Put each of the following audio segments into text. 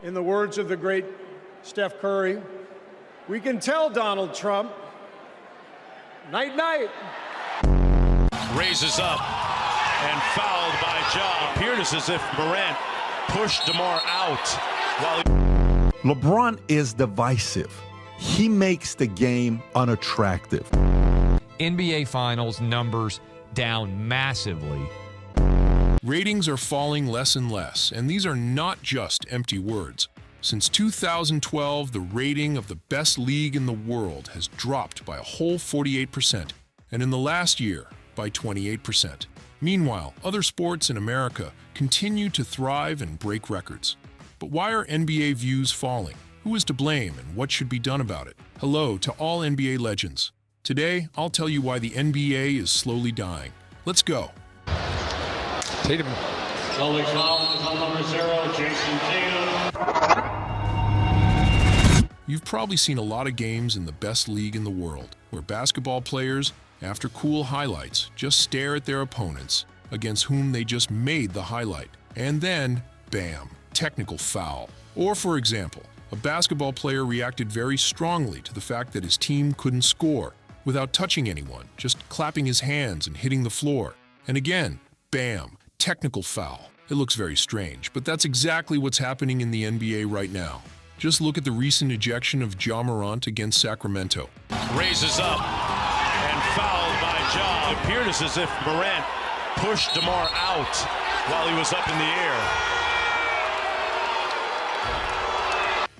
In the words of the great Steph Curry, we can tell Donald Trump, night-night. Raises up and fouled by Ja. Appeared as if Morant pushed DeMar out while LeBron is divisive. He makes the game unattractive. NBA Finals numbers down massively. Ratings are falling less and less, and these are not just empty words. Since 2012, the rating of the best league in the world has dropped by a whole 48%, and in the last year, by 28%. Meanwhile, other sports in America continue to thrive and break records. But why are NBA views falling? Who is to blame and what should be done about it? Hello to all NBA legends. Today, I'll tell you why the NBA is slowly dying. Let's go. Tatum. Sully Collins on number 0, Jason Tatum. You've probably seen a lot of games in the best league in the world, where basketball players, after cool highlights, just stare at their opponents, against whom they just made the highlight, and then, bam, technical foul. Or for example, a basketball player reacted very strongly to the fact that his team couldn't score, without touching anyone, just clapping his hands and hitting the floor. And again, bam, technical foul. It looks very strange, but that's exactly what's happening in the NBA right now. Just look at the recent ejection of Ja Morant against Sacramento. raises up and fouled by Ja. Appeared as if Morant pushed DeMar out while he was up in the air.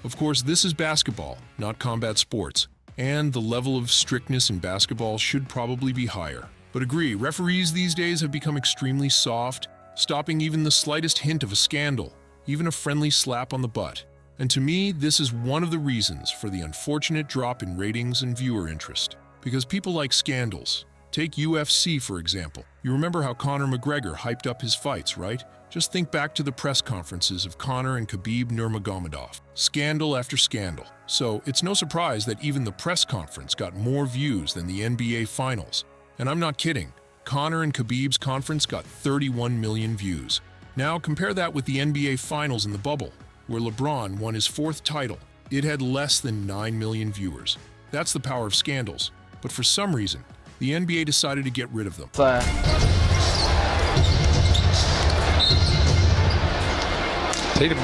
Of course, this is basketball, not combat sports, and the level of strictness in basketball should probably be higher. But agree, referees these days have become extremely soft, stopping even the slightest hint of a scandal, even a friendly slap on the butt. And to me, this is one of the reasons for the unfortunate drop in ratings and viewer interest. Because people like scandals. Take UFC, for example. You remember how Conor McGregor hyped up his fights, right? Just think back to the press conferences of Conor and Khabib Nurmagomedov. Scandal after scandal. So it's no surprise that even the press conference got more views than the NBA Finals. And I'm not kidding. Conor and Khabib's conference got 31 million views. Now compare that with the NBA Finals in the bubble, where LeBron won his 4th title. It had less than 9 million viewers. That's the power of scandals. But for some reason, the NBA decided to get rid of them. Tatum.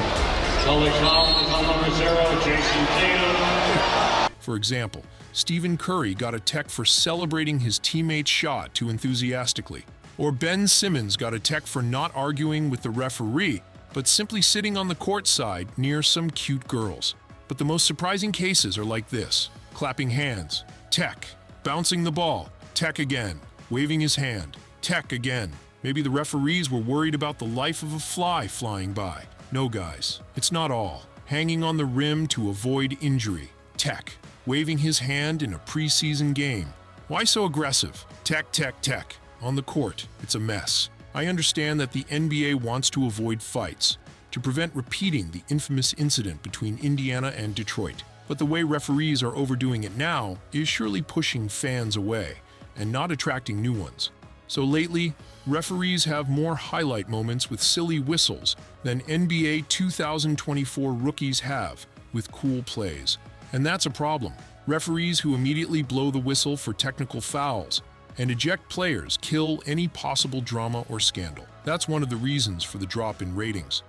Sully Collins on number 0, Jason Tatum. For example, Stephen Curry got a tech for celebrating his teammate's shot too enthusiastically. Or Ben Simmons got a tech for not arguing with the referee, but simply sitting on the court side near some cute girls. But the most surprising cases are like this: clapping hands, tech, bouncing the ball, tech again, waving his hand, tech again. Maybe the referees were worried about the life of a fly flying by. No, guys, it's not all. Hanging on the rim to avoid injury, tech. Waving his hand in a preseason game. Why so aggressive? Tech, tech, tech. On the court, it's a mess. I understand that the NBA wants to avoid fights, to prevent repeating the infamous incident between Indiana and Detroit. But the way referees are overdoing it now is surely pushing fans away and not attracting new ones. So lately, referees have more highlight moments with silly whistles than NBA 2024 rookies have with cool plays. And that's a problem. Referees who immediately blow the whistle for technical fouls and eject players kill any possible drama or scandal. That's one of the reasons for the drop in ratings.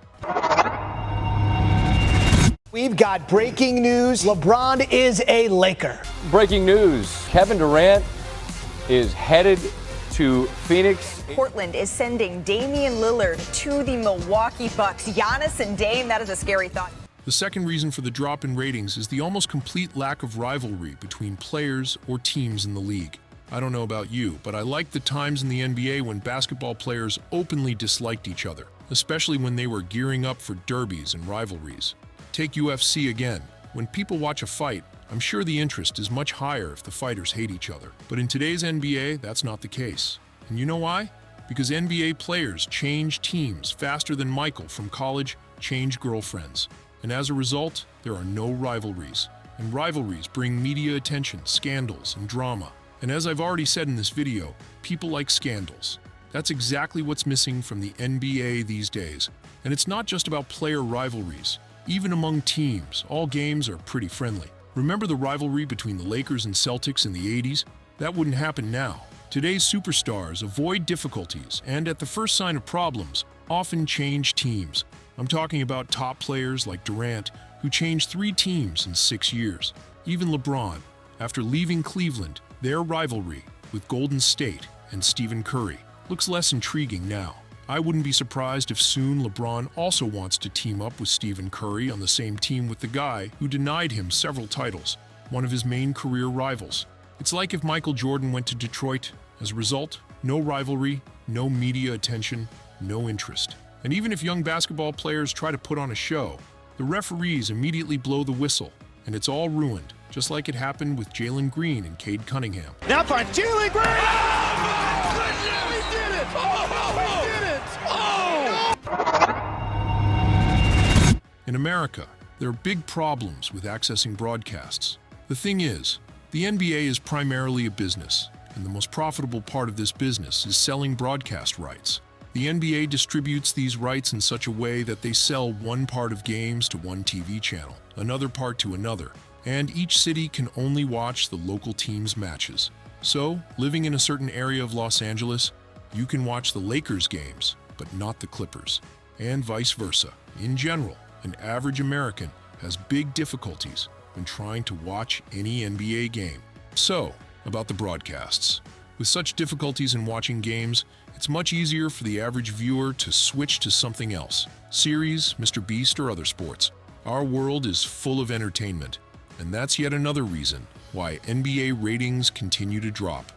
We've got breaking news. LeBron is a Laker. Breaking news. Kevin Durant is headed to Phoenix. Portland is sending Damian Lillard to the Milwaukee Bucks. Giannis and Dame, that is a scary thought. The second reason for the drop in ratings is the almost complete lack of rivalry between players or teams in the league. I don't know about you, but I liked the times in the NBA when basketball players openly disliked each other, especially when they were gearing up for derbies and rivalries. Take UFC again. When people watch a fight, I'm sure the interest is much higher if the fighters hate each other. But in today's NBA, that's not the case. And you know why? Because NBA players change teams faster than Michael from college changed girlfriends. And as a result, there are no rivalries. And rivalries bring media attention, scandals, and drama. And as I've already said in this video, people like scandals. That's exactly what's missing from the NBA these days. And it's not just about player rivalries. Even among teams, all games are pretty friendly. Remember the rivalry between the Lakers and Celtics in the 80s? That wouldn't happen now. Today's superstars avoid difficulties and, at the first sign of problems, often change teams. I'm talking about top players like Durant, who changed 3 teams in 6 years. Even LeBron, after leaving Cleveland, their rivalry with Golden State and Stephen Curry looks less intriguing now. I wouldn't be surprised if soon LeBron also wants to team up with Stephen Curry on the same team with the guy who denied him several titles, one of his main career rivals. It's like if Michael Jordan went to Detroit. As a result, no rivalry, no media attention, no interest. And even if young basketball players try to put on a show, the referees immediately blow the whistle, and it's all ruined, just like it happened with Jalen Green and Cade Cunningham. Now for Jalen Green! Oh, my goodness! We did it! We did it! In America, there are big problems with accessing broadcasts. The thing is, the NBA is primarily a business, and the most profitable part of this business is selling broadcast rights. The NBA distributes these rights in such a way that they sell one part of games to one TV channel, another part to another, and each city can only watch the local team's matches. So, living in a certain area of Los Angeles, you can watch the Lakers games, but not the Clippers, and vice versa. In general, an average American has big difficulties when trying to watch any NBA game. So, about the broadcasts. With such difficulties in watching games, it's much easier for the average viewer to switch to something else. Series, Mr. Beast, or other sports. Our world is full of entertainment, and that's yet another reason why NBA ratings continue to drop.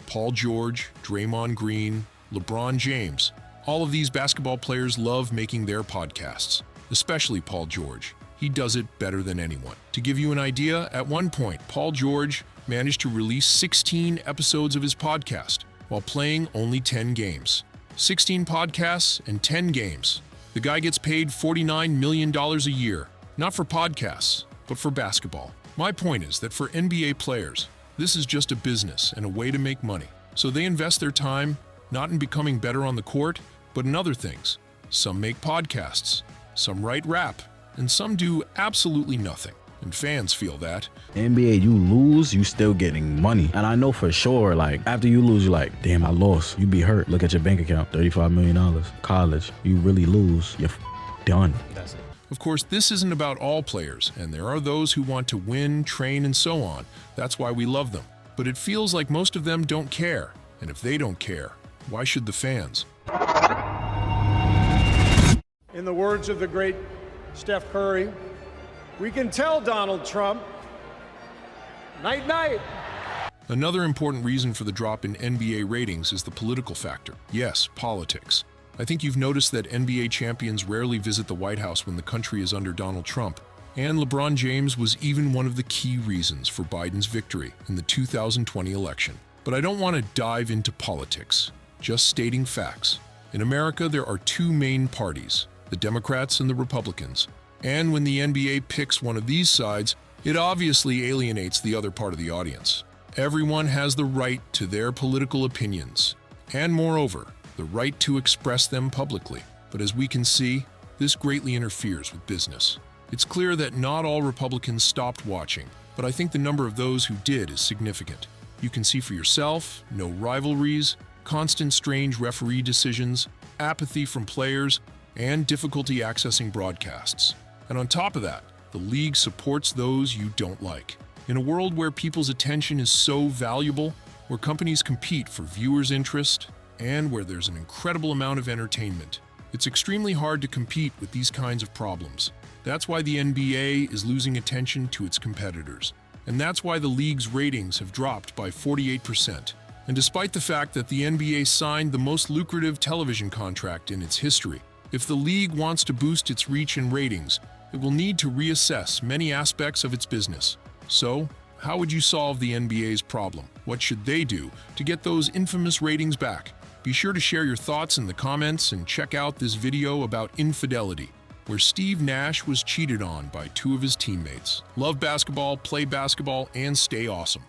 Paul George, Draymond Green, LeBron James, all of these basketball players love making their podcasts, especially Paul George. He does it better than anyone. To give you an idea, at one point, Paul George managed to release 16 episodes of his podcast while playing only 10 games. 16 podcasts and 10 games. The guy gets paid $49 million a year, not for podcasts, but for basketball. My point is that for NBA players, this is just a business and a way to make money. So they invest their time not in becoming better on the court, but in other things. Some make podcasts, some write rap, and some do absolutely nothing. And fans feel that. NBA, you lose, you still getting money. And I know for sure, like, after you lose, you're like, damn, I lost. You be hurt. Look at your bank account, $35 million. College, you really lose, you're done. That's it. Of course, this isn't about all players, and there are those who want to win, train, and so on. That's why we love them. But it feels like most of them don't care. And if they don't care, why should the fans? In the words of the great Steph Curry, we can tell Donald Trump, night, night. Another important reason for the drop in NBA ratings is the political factor. Yes, politics. I think you've noticed that NBA champions rarely visit the White House when the country is under Donald Trump. And LeBron James was even one of the key reasons for Biden's victory in the 2020 election. But I don't want to dive into politics, just stating facts. In America, there are 2 main parties, the Democrats and the Republicans. And when the NBA picks one of these sides, it obviously alienates the other part of the audience. Everyone has the right to their political opinions, and moreover, the right to express them publicly. But as we can see, this greatly interferes with business. It's clear that not all Republicans stopped watching, but I think the number of those who did is significant. You can see for yourself, no rivalries, constant strange referee decisions, apathy from players, and difficulty accessing broadcasts. And on top of that, the league supports those you don't like. In a world where people's attention is so valuable, where companies compete for viewers' interest, and where there's an incredible amount of entertainment, it's extremely hard to compete with these kinds of problems. That's why the NBA is losing attention to its competitors. And that's why the league's ratings have dropped by 48%. And despite the fact that the NBA signed the most lucrative television contract in its history, if the league wants to boost its reach and ratings, it will need to reassess many aspects of its business. So, how would you solve the NBA's problem? What should they do to get those infamous ratings back? Be sure to share your thoughts in the comments and check out this video about infidelity, where Steve Nash was cheated on by 2 of his teammates. Love basketball, play basketball, and stay awesome.